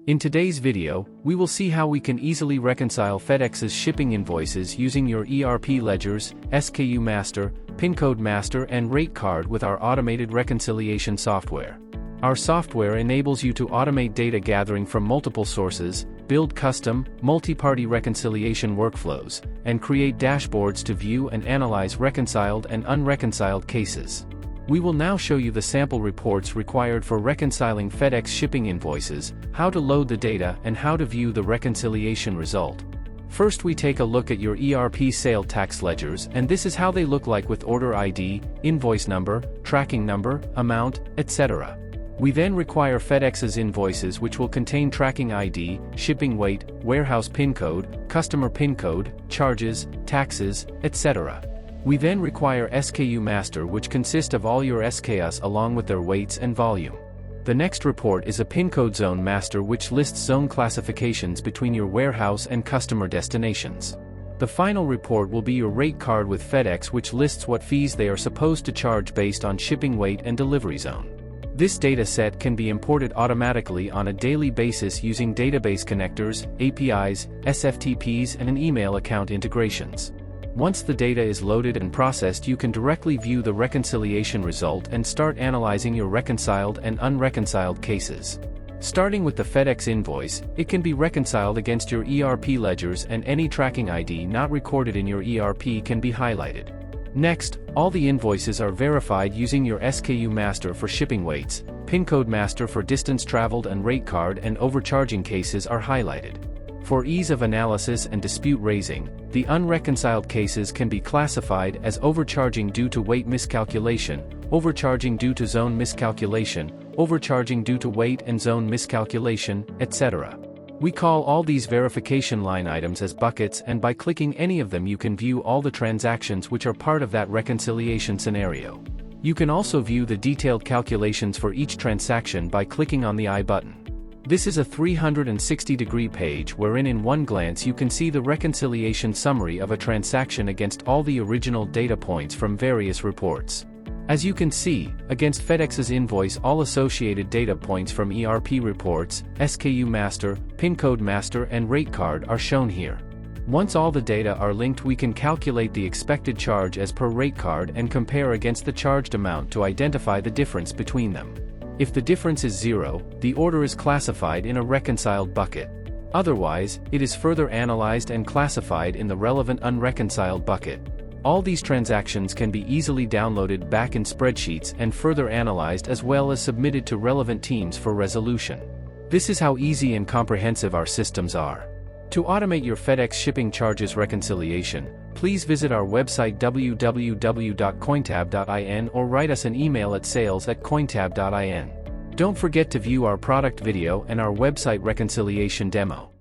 In today's video, we will see how we can easily reconcile FedEx's shipping invoices using your ERP ledgers, SKU master, Pincode master and rate card with our automated reconciliation software. Our software enables you to automate data gathering from multiple sources, build custom, multi-party reconciliation workflows, and create dashboards to view and analyze reconciled and unreconciled cases. We will now show you the sample reports required for reconciling FedEx shipping invoices, how to load the data and how to view the reconciliation result. First we take a look at your ERP sale tax ledgers, and this is how they look like with order ID, invoice number, tracking number, amount, etc. We then require FedEx's invoices which will contain tracking ID, shipping weight, warehouse PIN code, customer PIN code, charges, taxes, etc. We then require SKU master which consist of all your SKUs along with their weights and volume. The next report is a Pincode zone master which lists zone classifications between your warehouse and customer destinations. The final report will be your rate card with FedEx which lists what fees they are supposed to charge based on shipping weight and delivery zone. This data set can be imported automatically on a daily basis using database connectors, APIs, SFTPs and an email account integrations. Once the data is loaded and processed, you can directly view the reconciliation result and start analyzing your reconciled and unreconciled cases. Starting with the FedEx invoice, it can be reconciled against your ERP ledgers and any tracking ID not recorded in your ERP can be highlighted. Next, all the invoices are verified using your SKU master for shipping weights, Pincode master for distance traveled and rate card and overcharging cases are highlighted. For ease of analysis and dispute raising, the unreconciled cases can be classified as overcharging due to weight miscalculation, overcharging due to zone miscalculation, overcharging due to weight and zone miscalculation, etc. We call all these verification line items as buckets, and by clicking any of them you can view all the transactions which are part of that reconciliation scenario. You can also view the detailed calculations for each transaction by clicking on the I button. This is a 360-degree page wherein in one glance you can see the reconciliation summary of a transaction against all the original data points from various reports. As you can see, against FedEx's invoice all associated data points from ERP reports, SKU master, Pincode master and rate card are shown here. Once all the data are linked we can calculate the expected charge as per rate card and compare against the charged amount to identify the difference between them. If the difference is 0, the order is classified in a reconciled bucket. Otherwise, it is further analyzed and classified in the relevant unreconciled bucket. All these transactions can be easily downloaded back in spreadsheets and further analyzed as well as submitted to relevant teams for resolution. This is how easy and comprehensive our systems are. To automate your FedEx shipping charges reconciliation, please visit our website www.cointab.in or write us an email at sales@cointab.in. Don't forget to view our product video and our website reconciliation demo.